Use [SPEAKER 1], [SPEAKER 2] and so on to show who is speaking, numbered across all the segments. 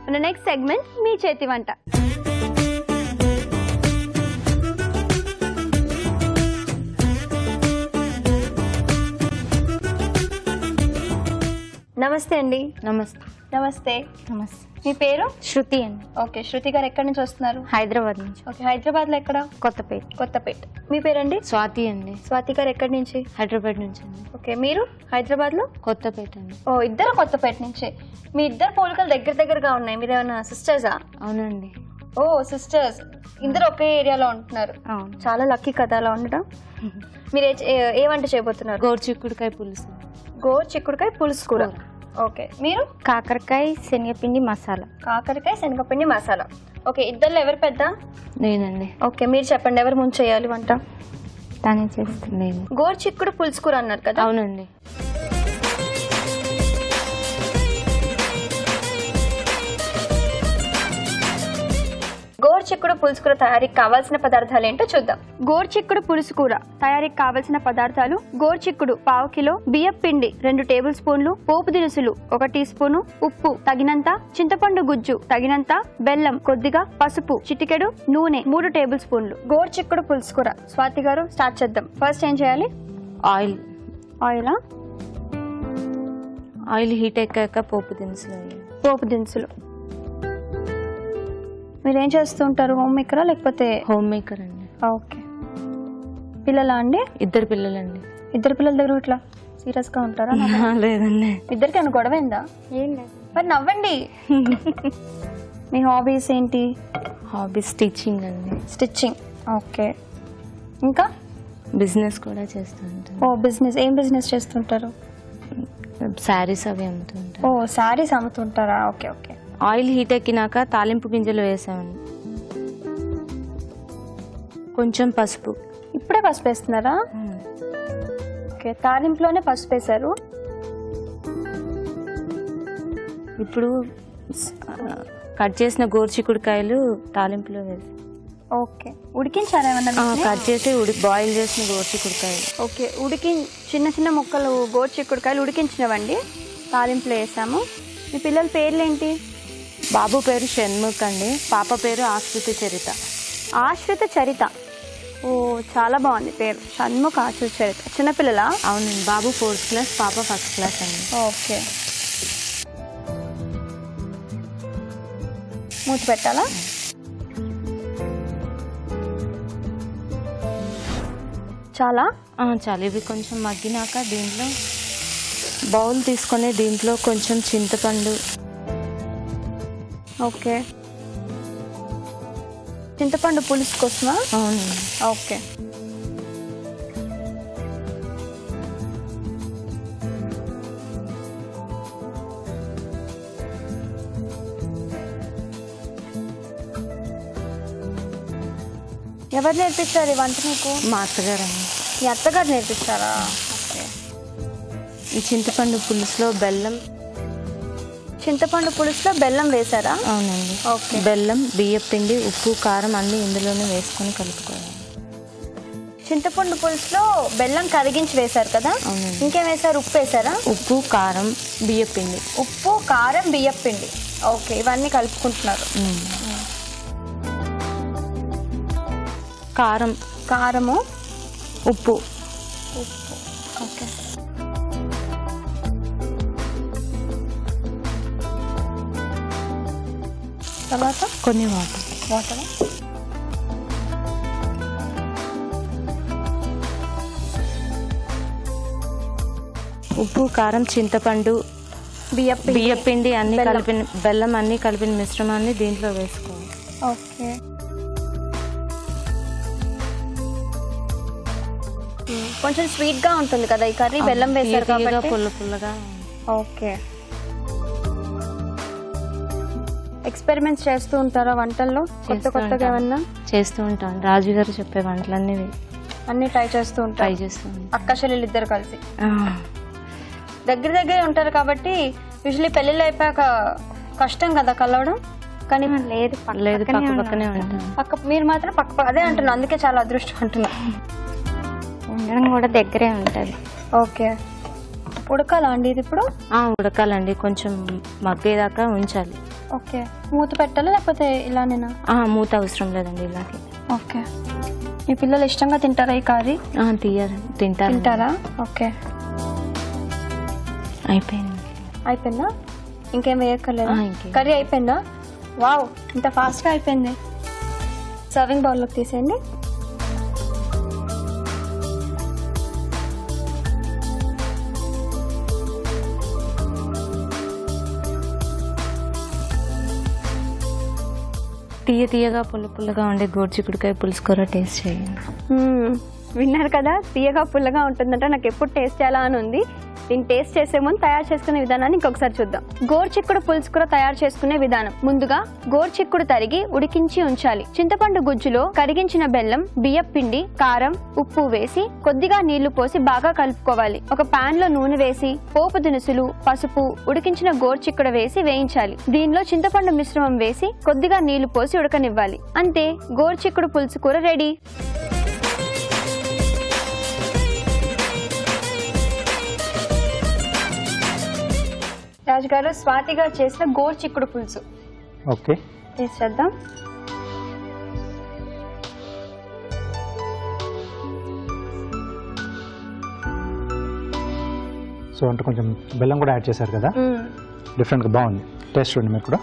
[SPEAKER 1] మన next segment మీ చేతి వంట. నమస్తే అండి.
[SPEAKER 2] నమస్తే.
[SPEAKER 1] నమస్తే.
[SPEAKER 2] నమస్తే.
[SPEAKER 1] మీ పేరు?
[SPEAKER 2] శృతి అండి.
[SPEAKER 1] ఓకే, శృతి గారు ఎక్కడి నుంచి వస్తున్నారు?
[SPEAKER 2] హైదరాబాద్ నుంచి.
[SPEAKER 1] ఓకే, హైదరాబాద్ లో ఎక్కడ?
[SPEAKER 2] కొత్తపేట.
[SPEAKER 1] కొత్తపేట. మీ పేరండి?
[SPEAKER 2] స్వాతి అండి.
[SPEAKER 1] స్వాతి గారు ఎక్కడి నుంచి?
[SPEAKER 2] హైదరాబాద్ నుంచి అండి.
[SPEAKER 1] ఓకే, మీరు హైదరాబాద్ లో?
[SPEAKER 2] కొత్తపేట అండి.
[SPEAKER 1] ఓ, ఇద్దరు కొత్తపేట నుంచి. మీ ఇద్దరు పోలికలు దగ్గరగా ఉన్నాయి. మీరు ఏమైనా సిస్టర్సా?
[SPEAKER 2] అవునండి.
[SPEAKER 1] ఓ, సిస్టర్స్. ఇద్దరు ఒకే ఏరియాలో ఉంటున్నారు.
[SPEAKER 2] అవును.
[SPEAKER 1] చాలా లక్కీ కదా అలా ఉండడం. మీరు ఏ వంట చేయబోతున్నారు?
[SPEAKER 2] గోరుచిక్కుడుకాయ పులుసు.
[SPEAKER 1] గోరుచిక్కుడుకాయ పులుసు కూర. ఓకే, మీరు?
[SPEAKER 2] కాకరకాయ శనగపిండి మసాలా.
[SPEAKER 1] కాకరకాయ శనగపిండి మసాలా. ఓకే, ఇద్దరు ఎవరు పెద్ద?
[SPEAKER 2] నేనండి.
[SPEAKER 1] ఓకే, మీరు చెప్పండి ఎవరు ముందు చేయాలి వంట?
[SPEAKER 2] తనే చేస్తాను. నేను.
[SPEAKER 1] గోరుచిక్కుడు పులుసు కూర అన్నారు కదా?
[SPEAKER 2] అవునండి.
[SPEAKER 1] గోరుచిక్కుడు పులుసు కూర తయారీకి కావాల్సిన పదార్థాలు ఏంటో చూద్దాం. గోరుచిక్కుడు పులుసు కూర తయారీకి కావాల్సిన పదార్థాలు: గోరుచిక్కుడు 1/2 కిలో, బియ్యం పిండి 2 టేబుల్ స్పూన్లు, పోపు దినుసులు 1 టీ స్పూను, ఉప్పు తగినంత, చింతపండు గుజ్జు తగినంత, బెల్లం కొద్దిగా, పసుపు చిటికెడు, నూనె 3 టేబుల్ స్పూన్లు. గోరుచిక్కుడు పులుసు కూర. స్వాతి గారు స్టార్ట్ చేద్దాం. ఫస్ట్ ఏం చేయాలి?
[SPEAKER 2] ఆయిల్.
[SPEAKER 1] ఆయిలా?
[SPEAKER 2] ఆయిల్ హీట్ ఎక్కాక పోపు దినుసులు.
[SPEAKER 1] పోపు దినుసులు. మీరేం చేస్తూ ఉంటారు? హోమ్ మేకరా లేకపోతే?
[SPEAKER 2] హోమ్ మేకర్ అండి.
[SPEAKER 1] ఓకే. పిల్లలా అండి?
[SPEAKER 2] 2 పిల్లలండి.
[SPEAKER 1] 2 పిల్లల దగ్గర ఇట్లా సీరియస్ గా ఉంటారా?
[SPEAKER 2] లేదండి.
[SPEAKER 1] ఇద్దరికి ఏమైనా గొడవ అయిందా?
[SPEAKER 2] ఏం లేదు.
[SPEAKER 1] మరి నవ్వండి. మీ హాబీస్ ఏంటి?
[SPEAKER 2] హాబీ స్టిచ్చింగ్ అండి.
[SPEAKER 1] స్టిచ్చింగ్. ఓకే. ఇంకా?
[SPEAKER 2] బిజినెస్ కూడా చేస్తూ ఉంటాను.
[SPEAKER 1] ఓ, బిజినెస్. ఏం బిజినెస్ చేస్తుంటారు?
[SPEAKER 2] శారీస్ అవి అమ్ముతూ ఉంటాను.
[SPEAKER 1] ఓ, శారీస్ అమ్ముతుంటారా? Okay okay.
[SPEAKER 2] ఆయిల్ హీట్ ఎక్కినాక తాలింపు గింజలు వేసామండి. కొంచెం పసుపు.
[SPEAKER 1] ఇప్పుడే పసుపు వేస్తున్నారా? ఓకే, తాలింపులోనే పసుపు వేసారు.
[SPEAKER 2] ఇప్పుడు కట్ చేసిన గోరుచిక్కుడుకాయలు తాలింపులో వేసి.
[SPEAKER 1] ఓకే, ఉడికించారా ఏమన్నా?
[SPEAKER 2] కట్ చేసి బాయిల్ చేసిన గోరుచిక్కుడుకాయలు.
[SPEAKER 1] ఓకే, చిన్న చిన్న ముక్కలు గోరుచిక్కుడుకాయలు ఉడికించినవండి తాలింపులో వేసాము. మీ పిల్లల పేర్లు ఏంటి?
[SPEAKER 2] బాబు పేరు షణ్ముఖ్ అండి. పాప పేరు ఆశ్రిత చరిత.
[SPEAKER 1] ఆశ్రిత చరిత. ఓ, చాలా బాగుంది పేరు. షణ్ముఖ్, ఆశ్రిత చరిత. చిన్నపిల్లలా?
[SPEAKER 2] అవునండి. బాబు 4th క్లాస్, పాప 1st క్లాస్ అండి.
[SPEAKER 1] ఓకే. మూత పెట్టాలా? చాలా
[SPEAKER 2] చాలా. ఇవి కొంచెం మగ్గినాక దీంట్లో బౌల్ తీసుకొని దీంట్లో కొంచెం చింతపండు.
[SPEAKER 1] ఓకే, చింతపండు పులుసు కోసమా?
[SPEAKER 2] అవునండి.
[SPEAKER 1] ఓకే. ఎవరు నేర్పిస్తారు ఈ వంట మీకు?
[SPEAKER 2] మా అత్తగారు అండి.
[SPEAKER 1] మీ అత్తగారు నేర్పిస్తారా? ఓకే.
[SPEAKER 2] ఈ చింతపండు పులుసులో బెల్లం.
[SPEAKER 1] చింతపండు పులుసులో బెల్లం వేసారా?
[SPEAKER 2] అవునండి.
[SPEAKER 1] ఓకే.
[SPEAKER 2] బెల్లం, బియ్యం పిండి, ఉప్పు, కారం అన్ని ఇందులోనే వేసుకొని కలుపుకోవాలి.
[SPEAKER 1] చింతపండు పులుసులో బెల్లం కరిగించి వేశారు కదా?
[SPEAKER 2] అవునండి.
[SPEAKER 1] ఇంకేం వేసారు? ఉప్పు వేసారా?
[SPEAKER 2] ఉప్పు, కారం, బియ్యం పిండి.
[SPEAKER 1] ఉప్పు, కారం, బియ్యం పిండి. ఓకే, ఇవన్నీ కలుపుకుంటున్నారు. కారము,
[SPEAKER 2] ఉప్పు.
[SPEAKER 1] ఓకే. తర్వాత
[SPEAKER 2] కొన్ని వాటర్. ఉప్పు, కారం, చింతపండు, బియ్యం పిండి అన్ని కలిపిన, బెల్లం అన్ని కలిపిన మిశ్రమాన్ని దీంట్లో వేసుకోవాలి.
[SPEAKER 1] ఓకే. కొంచెం స్వీట్ గా ఉంటుంది కదా ఈ కర్రీ, బెల్లం వేసారు కాబట్టి.
[SPEAKER 2] పుల్లగా.
[SPEAKER 1] ఓకే. ఎక్స్పెరిమెంట్స్ చేస్తూ ఉంటారా వంటల్లో? కొత్తగా ఏమన్నా
[SPEAKER 2] చేస్తూ ఉంటాను. రాజు గారు చెప్పే వంటలన్నీ
[SPEAKER 1] అన్ని ట్రై చేస్తూ ఉంటారు. అక్క చెల్లెలు ఇద్దరు కలిసి దగ్గర ఉంటారు కాబట్టి యూజువల్లీ పెళ్ళిళ్ళు అయిపోయాక కష్టం కదా కలవడం. కానీ
[SPEAKER 2] లేదు, పక్కనే
[SPEAKER 1] ఉంటారు. మీరు మాత్రం అదే అంటున్నా, అందుకే చాలా అదృష్టం అంటున్నా.
[SPEAKER 2] ఉండడం కూడా దగ్గరే ఉంటుంది.
[SPEAKER 1] ఓకే. ఉడకాలా అండి ఇది ఇప్పుడు?
[SPEAKER 2] ఉడకాలండి, కొంచెం మగ్గేదాకా ఉంచాలి.
[SPEAKER 1] ఓకే, మూత పెట్టాలా లేకపోతే ఇలానేనా?
[SPEAKER 2] మూత అవసరం లేదండి, ఇలాగే.
[SPEAKER 1] ఓకే, మీ పిల్లలు ఇష్టంగా తింటారా ఈ కర్రీ?
[SPEAKER 2] తింటారా?
[SPEAKER 1] ఓకే, అయిపోయిందా? ఇంకేం వేయక్కర్లేదా? కర్రీ అయిపోయిందా? వావ్, ఇంత ఫాస్ట్గా అయిపోయింది. సర్వింగ్ బౌల్లోకి తీసేయండి.
[SPEAKER 2] తీయగా పుల్లగా ఉండే గోరుచిక్కుడుకాయ పులుసు కూర టేస్ట్ చేయండి.
[SPEAKER 1] విన్నారు కదా, తీయగా పుల్లగా ఉంటుందంటే నాకు ఎప్పుడు టేస్ట్ చేయాలా అని ఉంది. దీన్ని టేస్ట్ చేసే ముందు తయారు చేసుకునే విధానాన్ని ఇంకొకసారి చూద్దాం. గోరుచిక్కుడు పులుసు కూర తయారు చేసుకునే విధానం. ముందుగా గోరుచిక్కుడు తరిగి ఉడికించి ఉంచాలి. చింతపండు గుజ్జులో కరిగించిన బెల్లం, బియ్యం పిండి, కారం, ఉప్పు వేసి కొద్దిగా నీళ్లు పోసి బాగా కలుపుకోవాలి. ఒక పాన్ లో నూనె వేసి పోపు దినుసులు, పసుపు, ఉడికించిన గోరుచిక్కుడు వేసి వేయించాలి. దీనిలో చింతపండు మిశ్రమం వేసి కొద్దిగా నీళ్లు పోసి ఉడకనివ్వాలి. అంతే, గోరుచిక్కుడు పులుసు కూర రెడీ. రాజు గారు, స్వాతి గారు చేసిన గోరుచిక్కుడు పులుసు
[SPEAKER 3] ఓకే
[SPEAKER 1] టేస్ట్ చేద్దాం.
[SPEAKER 3] సో అంటే కొంచెం బెల్లం కూడా యాడ్ చేశారు కదా, డిఫరెంట్గా బాగుంది. టేస్ట్ చూడండి మీరు కూడా.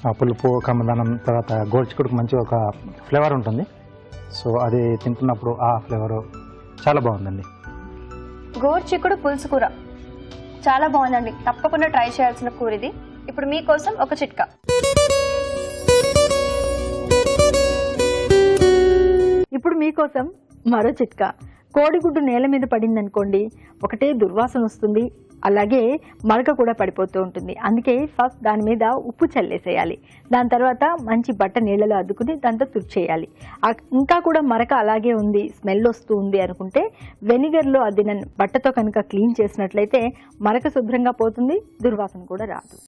[SPEAKER 3] ఆ పులుపు కమ్మదనం తర్వాత గోరుచిక్కుడుకు మంచి ఒక ఫ్లేవర్ ఉంటుంది. సో అది తింటున్నప్పుడు ఆ ఫ్లేవర్ చాలా బాగుందండి.
[SPEAKER 1] గోరుచిక్కుడు పులుసు కూర చాలా బాగుందండి, తప్పకుండా ట్రై చేయాల్సిన కూర ఇది. ఇప్పుడు మీకోసం ఒక చిట్కా.
[SPEAKER 4] ఇప్పుడు మీకోసం మరో చిట్కా. కోడిగుడ్డు నేల మీద పడిందనుకోండి, ఒకటే దుర్వాసన వస్తుంది, అలాగే మరక కూడా పడిపోతూ ఉంటుంది. అందుకే ఫస్ట్ దాని మీద ఉప్పు చల్లేసేయాలి. దాని తర్వాత మంచి బట్ట నీళ్ళలో అద్దుకుని దాంతో తుడిచేయాలి. ఇంకా కూడా మరక అలాగే ఉంది, స్మెల్ వస్తూ ఉంది అనుకుంటే వెనిగర్లో అద్దిన బట్టతో కనుక క్లీన్ చేసినట్లయితే మరక శుభ్రంగా పోతుంది, దుర్వాసన కూడా రాదు.